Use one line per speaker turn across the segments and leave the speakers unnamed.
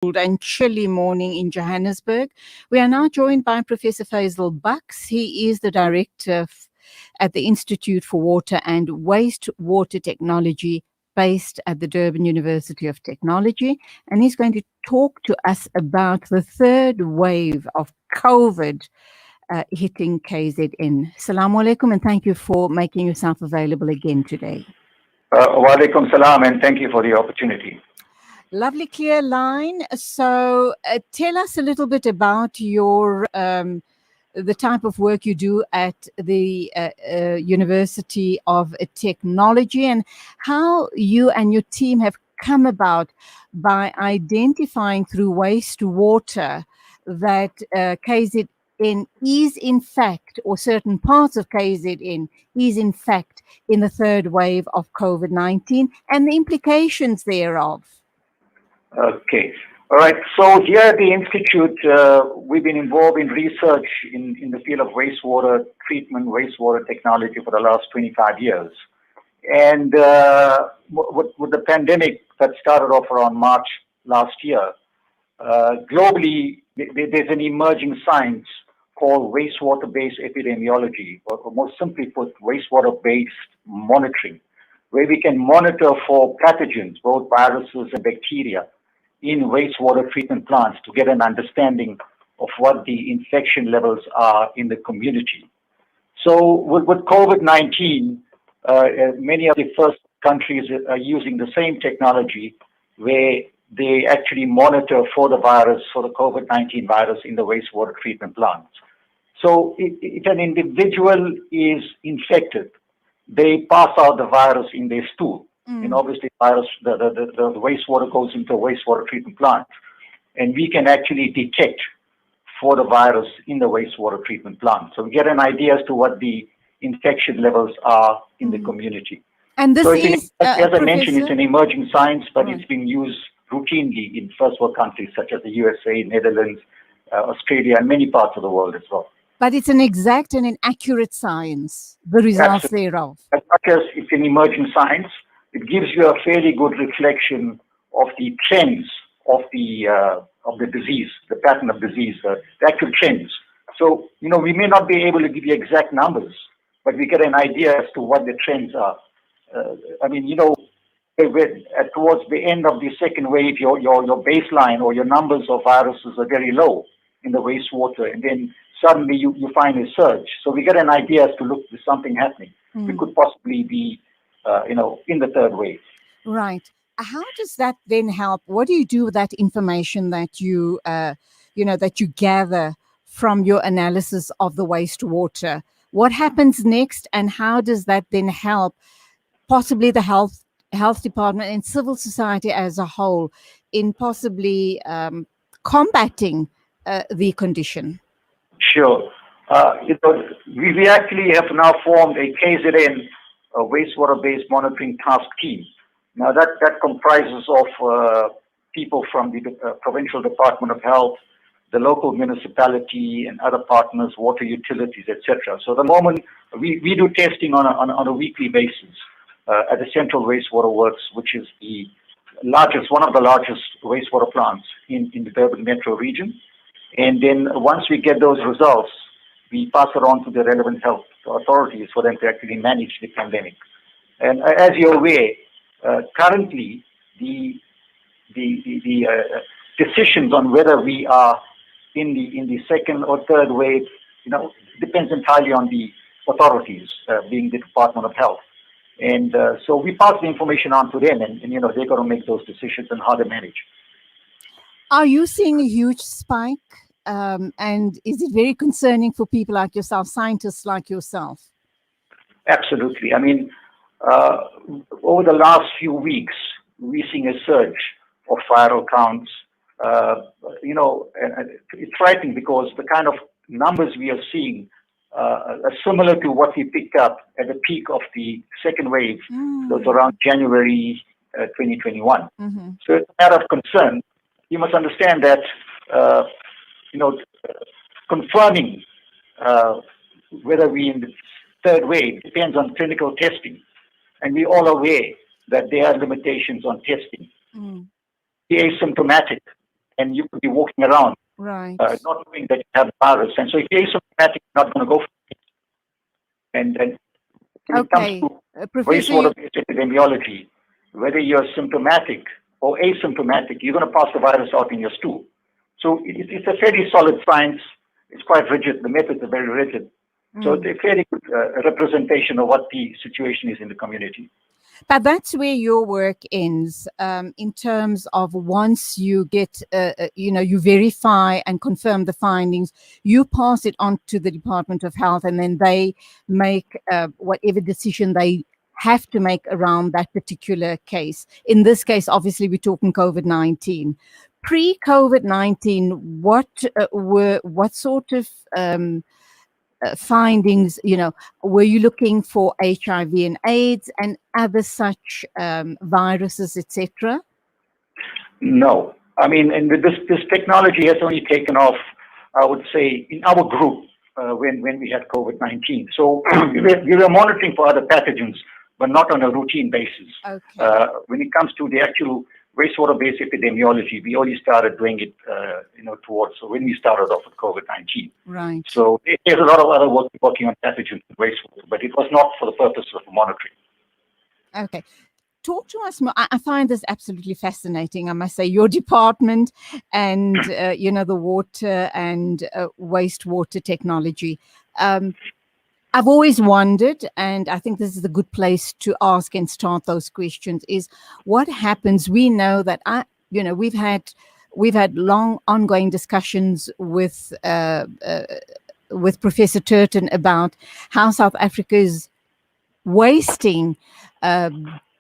And chilly morning in Johannesburg. We are now joined by Professor Faizal Bux. He is the director at the Institute for Water and Wastewater Technology based at the Durban University of Technology. And he's going to talk to us about the third wave of COVID hitting KZN. Assalamu alaikum, and thank you for making yourself available again today.
Wa alaikum salam, and thank you for the opportunity.
Lovely clear line. So tell us a little bit about your the type of work you do at the University of Technology and how you and your team have come about by identifying through wastewater that KZN is in fact, or certain parts of KZN is in fact in the third wave of COVID-19 and the implications thereof.
Okay. All right. So here at the Institute, we've been involved in research in the field of wastewater treatment, wastewater technology for the last 25 years. And with the pandemic that started off around March last year, globally, there's an emerging science called wastewater-based epidemiology, or more simply put, wastewater-based monitoring, where we can monitor for pathogens, both viruses and bacteria, in wastewater treatment plants to get an understanding of what the infection levels are in the community. So with COVID-19, many of the first countries are using the same technology where they actually monitor for the virus, for the COVID-19 virus in the wastewater treatment plants. So if an individual is infected, they pass out the virus in their stool. And obviously, the wastewater goes into a wastewater treatment plant, and we can actually detect for the virus in the wastewater treatment plant. So we get an idea as to what the infection levels are in the community.
And this is,
as I mentioned, it's an emerging science, but it's being used routinely in first world countries such as the USA, Netherlands, Australia, and many parts of the world as well.
But it's an exact and an accurate science, the results thereof.
As much as it's an emerging science, it gives you a fairly good reflection of the trends of the disease, the pattern of disease, the actual trends. So, we may not be able to give you exact numbers, but we get an idea as to what the trends are. Towards the end of the second wave, your baseline or your numbers of viruses are very low in the wastewater, and then suddenly you find a surge. So we get an idea as to, look, there's something happening. We could possibly be in the third wave.
Right. How does that then help? What do you do with that information that you gather from your analysis of the wastewater? What happens next, and how does that then help possibly the health department and civil society as a whole in possibly combating the condition?
Sure. We actually have now formed a KZN wastewater-based monitoring task team. Now that comprises of people from the provincial Department of Health, the local municipality, and other partners, water utilities, etc. So at the moment, we do testing on a weekly basis at the Central Wastewater Works, which is one of the largest wastewater plants in the Durban metro region. And then once we get those results, we pass it on to the relevant health authorities for them to actually manage the pandemic. And as you're aware, currently the decisions on whether we are in the second or third wave, depends entirely on the authorities, being the Department of Health. And so we pass the information on to them, and they're going to make those decisions on how to manage.
Are you seeing a huge spike? And is it very concerning for people like yourself, scientists like yourself?
Absolutely. Over the last few weeks, we're seeing a surge of viral counts. And it's frightening because the kind of numbers we are seeing are similar to what we picked up at the peak of the second wave. That was around January 2021. So it's a matter of concern. You must understand that confirming whether we're in the third wave depends on clinical testing. And we're all aware that there are limitations on testing. The asymptomatic and you could be walking around,
Right.
not knowing that you have the virus. And so if you're asymptomatic, you're not going to go for it. And then when it comes
Okay,
to
Professor,
wastewater-based epidemiology, whether you're symptomatic or asymptomatic, you're going to pass the virus out in your stool. So it's a fairly solid science. It's quite rigid. The methods are very rigid. So it's a fairly good representation of what the situation is in the community.
but that's where your work ends, in terms of once you get, you verify and confirm the findings, you pass it on to the Department of Health, and then they make whatever decision they have to make around that particular case. In this case, obviously, we're talking COVID-19. Pre-COVID-19, what sort of findings, were you looking for HIV and AIDS and other such viruses, etc.?
No. I mean, and this technology has only taken off, I would say, in our group when we had COVID-19. So we were monitoring for other pathogens, but not on a routine basis.
Okay.
When it comes to the actual wastewater-based epidemiology, we only started doing it, when we started off with COVID-19.
Right.
So there's a lot of other work working on pathogens in wastewater, but it was not for the purpose of monitoring.
Okay. Talk to us more. I find this absolutely fascinating. I must say, your department and, the water and wastewater technology. I've always wondered, and I think this is a good place to ask and start those questions, is what happens. We know that we've had long ongoing discussions with Professor Turton about how South Africa is wasting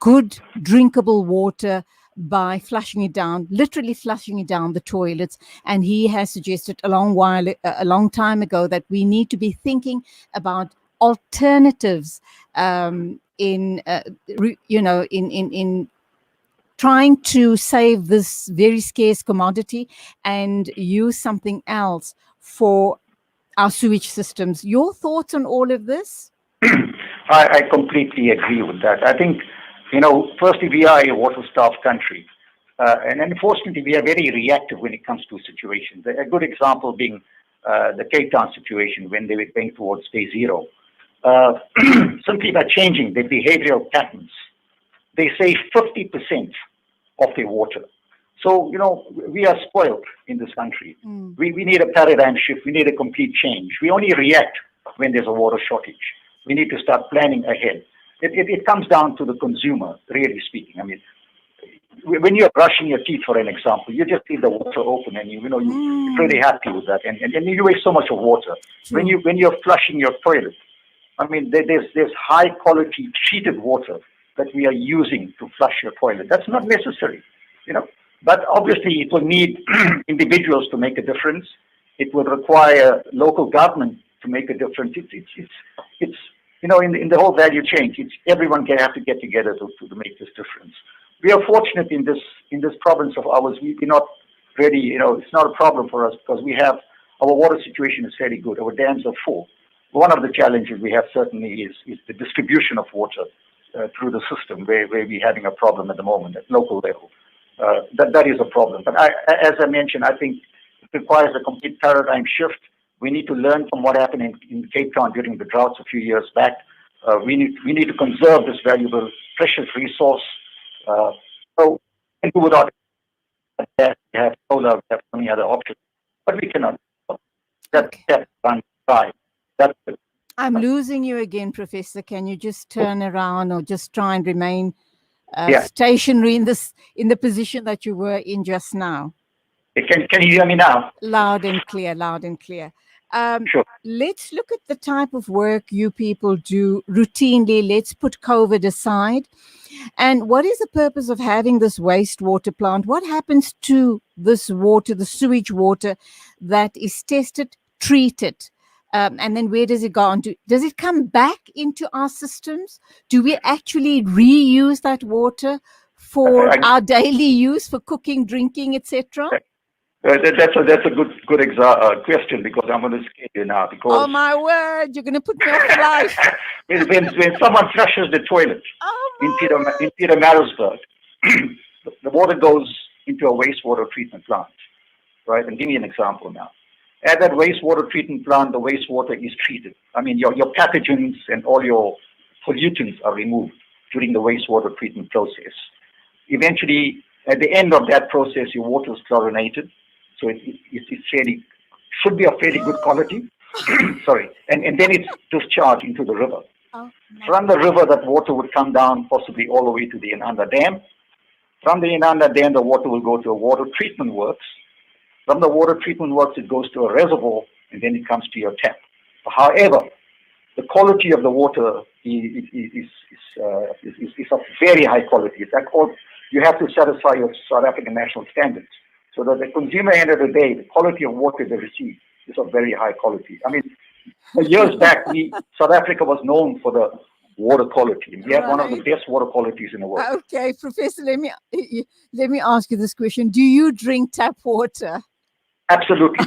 good drinkable water by flushing it down, literally flushing it down the toilets. And he has suggested a long time ago that we need to be thinking about alternatives in trying to save this very scarce commodity and use something else for our sewage systems. Your thoughts on all of this?
I completely agree with that. I think, firstly, we are a water-starved country. And unfortunately, we are very reactive when it comes to situations. A good example being the Cape Town situation when they were going towards day zero. Some people are changing their behavioral patterns. They save 50% of their water. So, we are spoiled in this country. We need a paradigm shift. We need a complete change. We only react when there's a water shortage. We need to start planning ahead. It comes down to the consumer, really speaking. I mean, when you're brushing your teeth, for an example, you just leave the water open and you're pretty happy with that. And you waste so much of water. When you're flushing your toilet, I mean, there's high quality treated water that we are using to flush your toilet. That's not necessary, But obviously, it will need individuals to make a difference. It will require local government to make a difference. It's in the whole value chain, everyone can have to get together to make this difference. We are fortunate in this province of ours. We're not really, it's not a problem for us because our water situation is fairly good. Our dams are full. One of the challenges we have certainly is the distribution of water through the system, where we're having a problem at the moment at local level. That is a problem. But as I mentioned, I think it requires a complete paradigm shift. We need to learn from what happened in Cape Town during the droughts a few years back. We need to conserve this valuable, precious resource. So, and do without that, we have solar, we have many other options, but we cannot. That's one side.
I'm losing you again, Professor. Can you just turn around or just try and remain stationary in the position that you were in just now?
Can you hear me now?
Loud and clear, loud and clear.
Sure.
Let's look at the type of work you people do routinely. Let's put COVID aside. And what is the purpose of having this wastewater plant? What happens to this water, the sewage water that is tested, treated? And then where does it go on to? Does it come back into our systems? Do we actually reuse that water for our daily use, for cooking, drinking, etc.?
That's a good question, because I'm going to scare you now. Because
oh my word, you're going to put me off the life.
when someone flushes the toilet in Peter Maritzburg, the water goes into a wastewater treatment plant. right? And give me an example now. At that wastewater treatment plant, the wastewater is treated. I mean, your pathogens and all your pollutants are removed during the wastewater treatment process. Eventually, at the end of that process, your water is chlorinated, so it's should be of fairly good quality. Sorry, and then it's discharged into the river. From the river, that water would come down possibly all the way to the Inanda Dam. From the Inanda Dam, the water will go to a water treatment works. From the water treatment works, it goes to a reservoir, and then it comes to your tap. However, the quality of the water is of very high quality. It's like you have to satisfy your South African national standards. So that the consumer, end of the day, the quality of water they receive is of very high quality. I mean, years back, South Africa was known for the water quality. We have one of the best water qualities in the world.
Okay, Professor, let me ask you this question. Do you drink tap water?
Absolutely.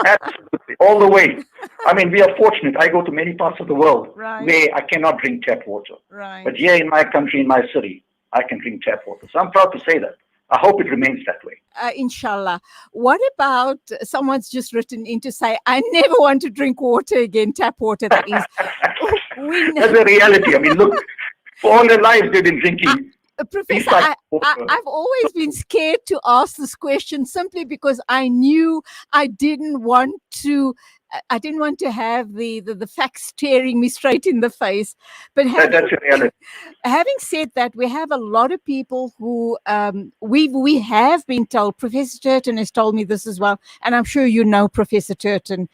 Absolutely. All the way. I mean, we are fortunate. I go to many parts of the world where I cannot drink tap water. But here in my country, in my city, I can drink tap water. So I'm proud to say that. I hope it remains that way.
Inshallah. What about someone's just written in to say, I never want to drink water again, tap water, that is.
That's the reality. I mean, look, for all their lives they've been drinking.
Professor, I've always been scared to ask this question simply because I knew I didn't want to have the facts staring me straight in the face. But having said that, we have a lot of people who we have been told. Professor Turton has told me this as well, and I'm sure you know Professor Turton.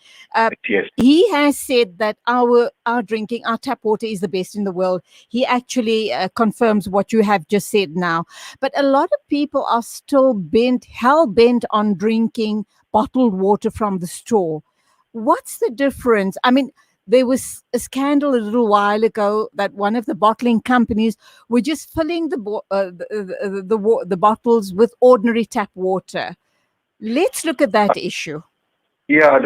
Yes.
He has said that our drinking, our tap water is the best in the world. He actually confirms what you have just said now. But a lot of people are still hell bent on drinking bottled water from the store. What's the difference? I mean, there was a scandal a little while ago that one of the bottling companies were just filling the bottles with ordinary tap water. Let's look at that issue.
Yeah,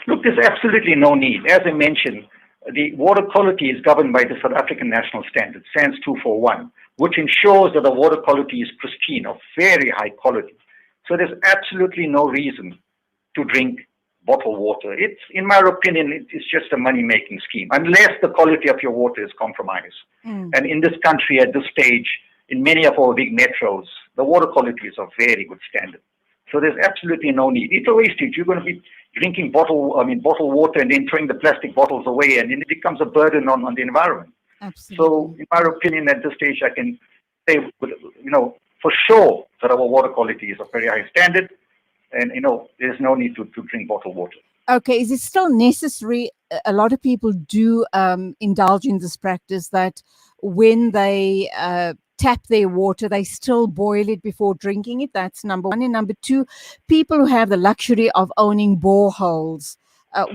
look, there's absolutely no need. As I mentioned, the water quality is governed by the South African National Standard, SANS 241, which ensures that the water quality is pristine, of very high quality. So there's absolutely no reason to drink bottled water. It's, in my opinion, it's just a money-making scheme, unless the quality of your water is compromised. And in this country, at this stage, in many of our big metros, the water quality is of very good standard. So there's absolutely no need. It's a wastage. You're going to be drinking bottled water and then throwing the plastic bottles away, and then it becomes a burden on the environment.
Absolutely.
So, in my opinion, at this stage, I can say, for sure that our water quality is of very high standard. And, there's no need to drink bottled water.
Okay, is it still necessary? A lot of people do indulge in this practice that when they tap their water, they still boil it before drinking it. That's number one. And number two, people who have the luxury of owning boreholes,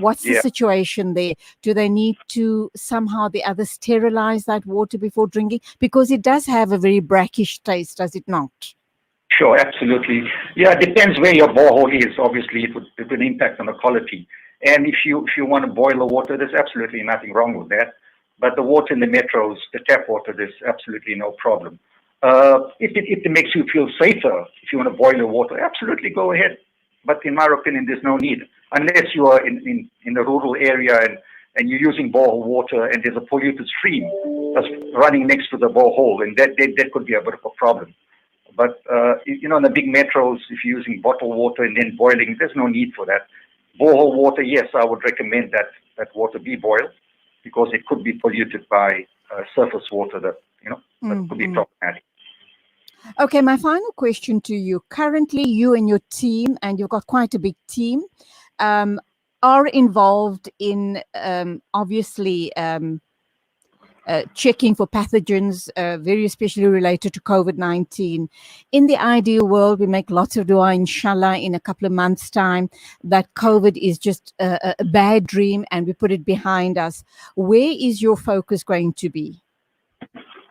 what's the situation there? Do they need to somehow or the other sterilize that water before drinking? Because it does have a very brackish taste, does it not?
Sure, absolutely. Yeah, it depends where your borehole is. Obviously, it would impact on the quality. And if you want to boil the water, there's absolutely nothing wrong with that. But the water in the metros, the tap water, there's absolutely no problem. If it makes you feel safer, if you want to boil the water, absolutely go ahead. But in my opinion, there's no need. Unless you are in a rural area and you're using borehole water and there's a polluted stream that's running next to the borehole, and that could be a bit of a problem. But, in the big metros, if you're using bottled water and then boiling, there's no need for that. Borehole water, yes, I would recommend that water be boiled because it could be polluted by surface water that could be problematic.
Okay, my final question to you. Currently, you and your team, and you've got quite a big team, are involved in, obviously, checking for pathogens, very especially related to COVID-19. In the ideal world, we make lots of dua, inshallah, in a couple of months' time, that COVID is just a bad dream and we put it behind us. Where is your focus going to be?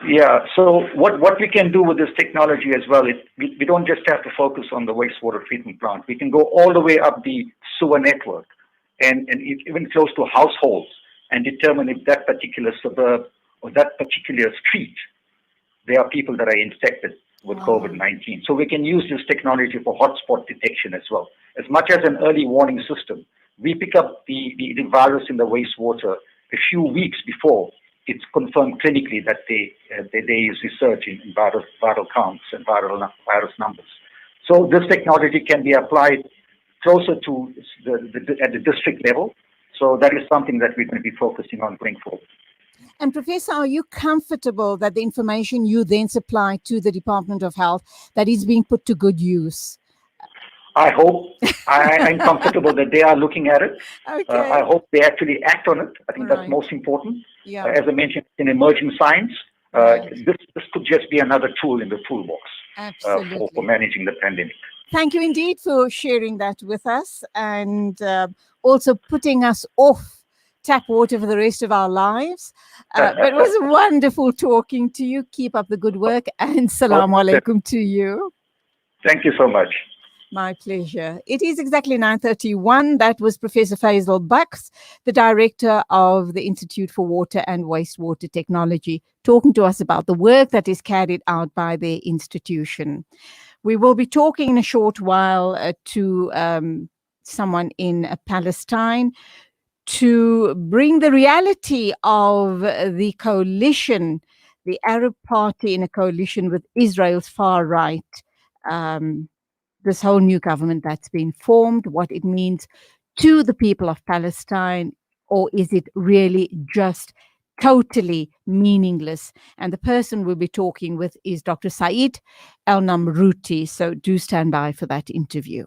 Yeah, so what we can do with this technology as well, we don't just have to focus on the wastewater treatment plant. We can go all the way up the sewer network and even close to households and determine if that particular suburb or that particular street, there are people that are infected. with
Wow.
COVID-19. So we can use this technology for hotspot detection as well. As much as an early warning system, we pick up the virus in the wastewater a few weeks before it's confirmed clinically that there is research in viral counts and virus numbers. So this technology can be applied closer to at the district level. So that is something that we're going to be focusing on going forward.
And Professor, are you comfortable that the information you then supply to the Department of Health, that is being put to good use?
I hope. I'm comfortable that they are looking at it.
Okay.
I hope they actually act on it. I think that's most important.
Yeah.
As I mentioned, in emerging science,
Right.
this could just be another tool in the toolbox for managing the pandemic.
Thank you indeed for sharing that with us, and also putting us off tap water for the rest of our lives. But it was wonderful talking to you. Keep up the good work, and salam alaikum to you.
Thank you so much.
My pleasure. It is exactly 9:31. That was Professor Faizal Bux, the director of the Institute for Water and Wastewater Technology, talking to us about the work that is carried out by their institution. We will be talking in a short while to someone in Palestine to bring the reality of the coalition, the Arab Party in a coalition with Israel's far right. This whole new government that's been formed, what it means to the people of Palestine, or is it really just totally meaningless? And the person we'll be talking with is Dr. Saeed El Namrouti. So do stand by for that interview.